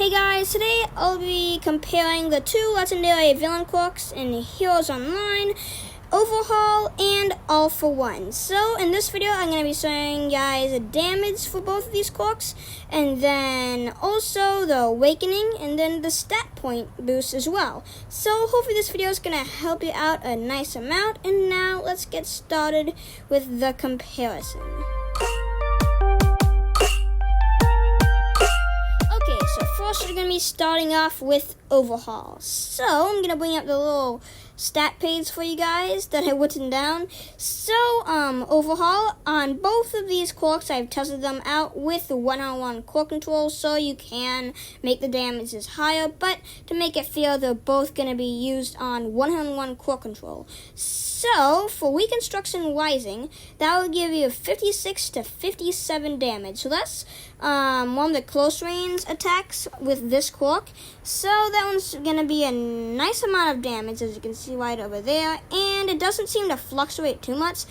Hey guys, today I'll be comparing the two legendary villain quirks in Heroes Online, Overhaul and All for One. So in this video I'm going to be showing you guys the damage for both of these quirks, and then also the awakening, and then the stat point boost as well. So hopefully this video is going to help you out a nice amount, and now let's get started with the comparison. First, we're going to be starting off with Overhaul. So, I'm going to bring up the little stat page for you guys that I written down. So, Overhaul, on both of these quirks, I've tested them out with the one-on-one quirk control, so you can make the damages higher, but to make it fair, they're both going to be used on one-on-one quirk control. So, for Reconstruction Rising, that will give you 56 to 57 damage. So that's one of the close range attacks with this quirk. So that one's going to be a nice amount of damage, as you can see right over there. And it doesn't seem to fluctuate too much.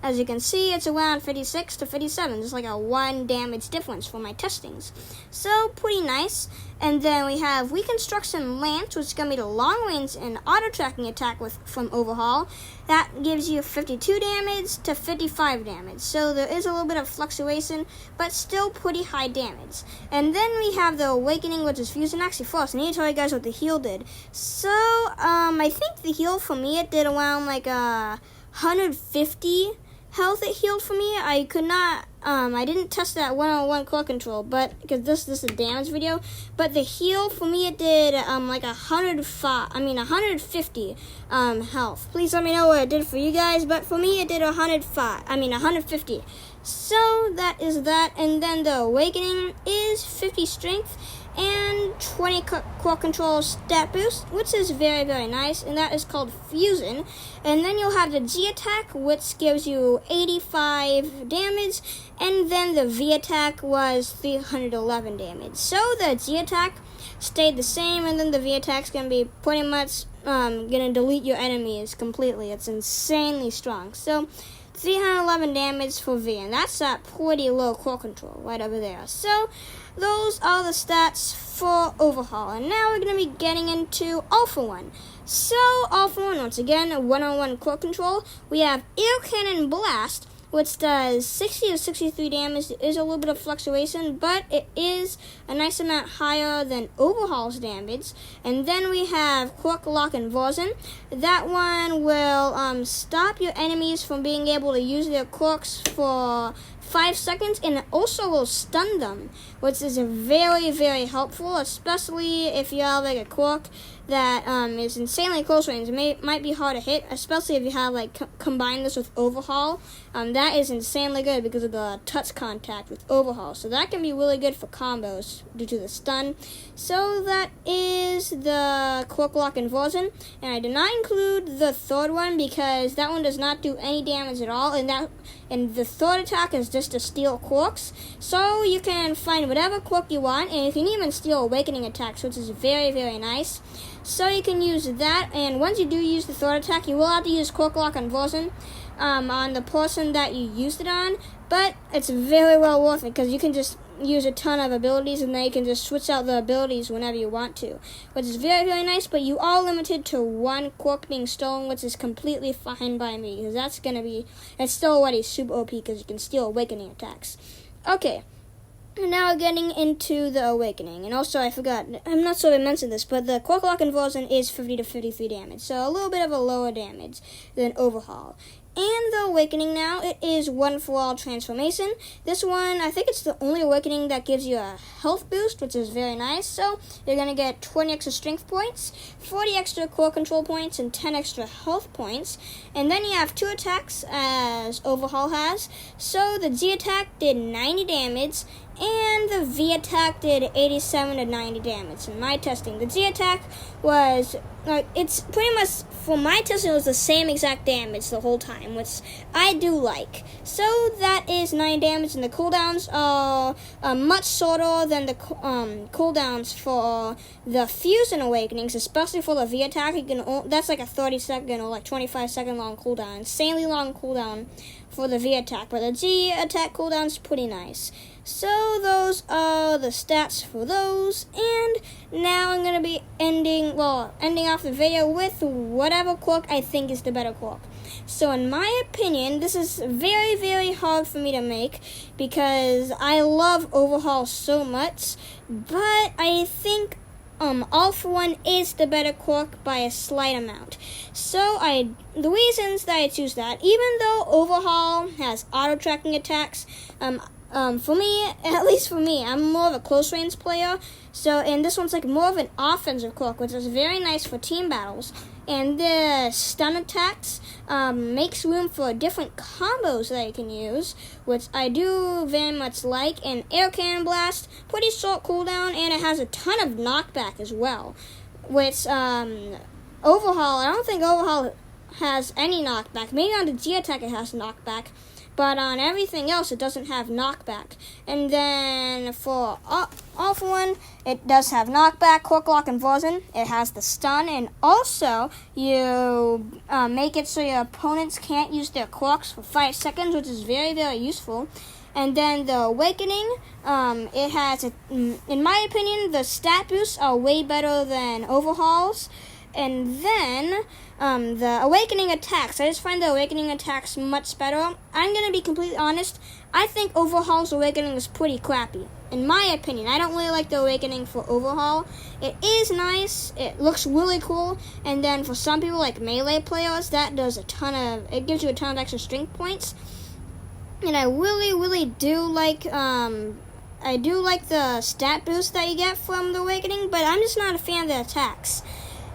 As you can see, it's around 56 to 57. Just like a 1 damage difference for my testings. So, pretty nice. And then we have Reconstruction Lance, which is going to be the long-range and auto-tracking attack from Overhaul. That gives you 52 damage to 55 damage. So there is a little bit of fluctuation, but still pretty high damage. And then we have the Awakening, which is Fusion. Actually, first, I need to tell you guys what the heal did. So, I think the heal for me, it did around like 150 health it healed for me. I could not, I didn't test that one-on-one core control, but, because this is a damage video, but the heal for me, it did, like 150, health. Please let me know what it did for you guys, but for me, it did 150. So, that is that, and then the Awakening is 50 strength, and 20 core control stat boost, which is very, very nice, and that is called Fusion. And then you'll have the G attack, which gives you 85 damage, and then the V attack was 311 damage. So the G attack stayed the same, and then the V attack's gonna be pretty much gonna delete your enemies completely. It's insanely strong. So 311 damage for V, and that's that pretty low core control right over there. So those are the stats for Overhaul, and now we're going to be getting into All for One. So All for One, once again, a one-on-one core control. We have Air Cannon Blast, which does 60 to 63 damage. There is a little bit of fluctuation, but it is a nice amount higher than Overhaul's damage. And then we have Quirk Lock Inversion. That one will stop your enemies from being able to use their quirks for 5 seconds, and it also will stun them, which is very, very helpful, especially if you have like a quirk that is insanely close range. It might be hard to hit, especially if you have like combined this with Overhaul. That is insanely good because of the touch contact with Overhaul, so that can be really good for combos due to the stun. So that is the Quirk Lock Inversion, and I did not include the third one because that one does not do any damage at all, and the third attack is just to steal quirks. So you can find whatever quirk you want, and you can even steal awakening attacks, which is very, very nice. So you can use that, and once you do use the third attack, you will have to use Quirk Lock Inversion on the person that you used it on, but it's very well worth it because you can just use a ton of abilities, and then you can just switch out the abilities whenever you want to, which is very, very nice. But you are limited to one quirk being stolen, which is completely fine by me because it's still already super OP because you can steal awakening attacks. Okay, now getting into the awakening, and also I forgot, I'm not sure if I mentioned this, but the Quirk Lock Inversion is 50 to 53 damage, so a little bit of a lower damage than Overhaul. And the awakening now, it is one for all transformation. This one, I think it's the only awakening that gives you a health boost, which is very nice. So you're going to get 20 extra strength points, 40 extra core control points, and 10 extra health points. And then you have 2 attacks, as Overhaul has. So the G attack did 90 damage, and the V attack did 87 to 90 damage. In my testing, the G attack was, it's pretty much, for my testing, it was the same exact damage the whole time, which I do like. So that is 9 damage, and the cooldowns are much shorter than the cooldowns for the Fusion Awakenings, especially for the V attack. That's like a 30-second or like 25-second long cooldown. Insanely long cooldown for the V attack, but the G attack cooldown's pretty nice. So those are the stats for those, and now I'm gonna be ending off the video with whatever Quirk I think is the better Quirk. So in my opinion, this is very, very hard for me to make because I love Overhaul so much, but I think All For One is the better Quirk by a slight amount. So the reasons that I choose that, even though Overhaul has auto tracking attacks, for me, at least for me, I'm more of a close range player. And this one's like more of an offensive Quirk, which is very nice for team battles. And the stun attacks makes room for different combos that you can use, which I do very much like. And Air Cannon Blast, pretty short cooldown, and it has a ton of knockback as well. Which Overhaul, I don't think Overhaul has any knockback. Maybe on the G attack it has knockback, but on everything else it doesn't have knockback. And then for All For One, it does have knockback, Quirk Lock Inversion. It has the stun, and also you make it so your opponents can't use their Quirks for 5 seconds, which is very, very useful. And then the Awakening, it has, in my opinion, the stat boosts are way better than Overhaul's. And then the Awakening attacks, I just find the Awakening attacks much better. I'm going to be completely honest, I think Overhaul's Awakening is pretty crappy. In my opinion, I don't really like the Awakening for Overhaul. It is nice, it looks really cool, and then for some people like melee players, that does it gives you a ton of extra strength points. And I really, really do like, the stat boost that you get from the Awakening, but I'm just not a fan of the attacks.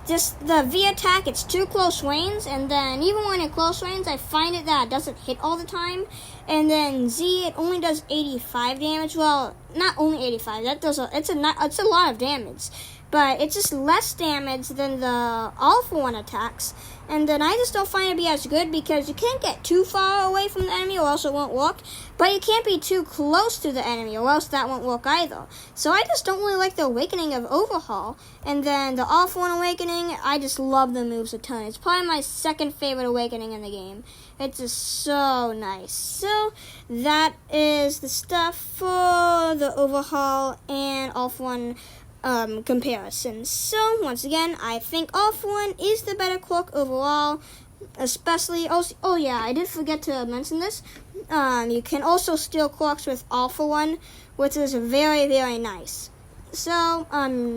Just the V attack, it's too close range, and then even when in close range, I find it that it doesn't hit all the time. And then Z, it only does 85 damage. Well, not only 85. It's a lot of damage, but it's just less damage than the All For One attacks. And then I just don't find it to be as good because you can't get too far away from the enemy or else it won't work. But you can't be too close to the enemy or else that won't work either. So I just don't really like the Awakening of Overhaul. And then the All For One Awakening, I just love the moves a ton. It's probably my second favorite Awakening in the game. It's just so nice. So that is the stuff for the Overhaul and All For One comparison. So once again, I think All For One is the better Quirk overall, especially I did forget to mention this. You can also steal Quirks with All For One, which is very, very nice. So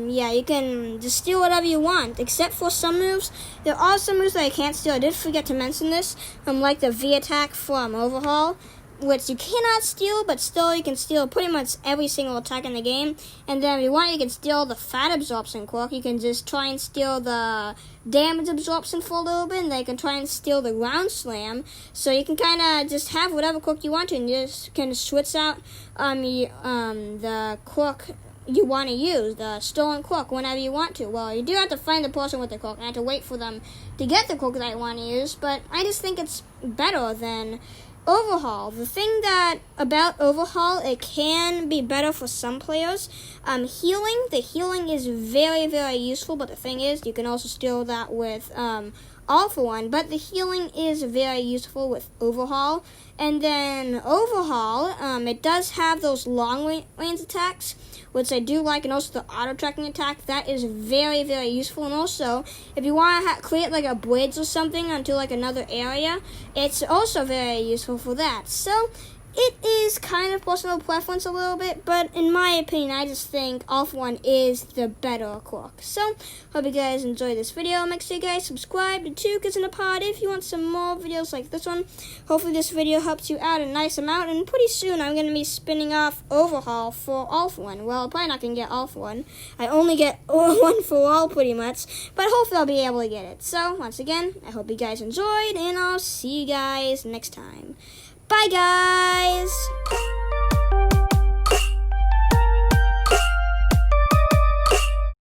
you can just steal whatever you want, except for some moves. There are some moves that I can't steal. I did forget to mention this, like the V attack from Overhaul, which you cannot steal, but still you can steal pretty much every single attack in the game. And then if you want, you can steal the Fat Absorption Quirk. You can just try and steal the Damage Absorption for a little bit, and then you can try and steal the Ground Slam. So you can kind of just have whatever Quirk you want to, and you just can switch out the Quirk you want to use, the stolen Quirk, whenever you want to. Well, you do have to find the person with the Quirk, and I have to wait for them to get the Quirk that I want to use, but I just think it's better than Overhaul. The thing about Overhaul, it can be better for some players. Healing. The healing is very, very useful, but the thing is, you can also steal that with All For One, but the healing is very useful with Overhaul. And then Overhaul, it does have those long range attacks, which I do like, and also the auto tracking attack. That is very, very useful. And also, if you want to create like a bridge or something onto like another area, it's also very useful for that. So it is kind of personal preference a little bit, but in my opinion, I just think All For One is the better Quirk. So, hope you guys enjoyed this video. Make sure you guys subscribe to 2 Kids in a Pod if you want some more videos like this one. Hopefully this video helps you out a nice amount, and pretty soon I'm going to be spinning off Overhaul for All For One. Well, I'm probably not going to get All For One. I only get one for all pretty much, but hopefully I'll be able to get it. So, once again, I hope you guys enjoyed, and I'll see you guys next time. Bye, guys!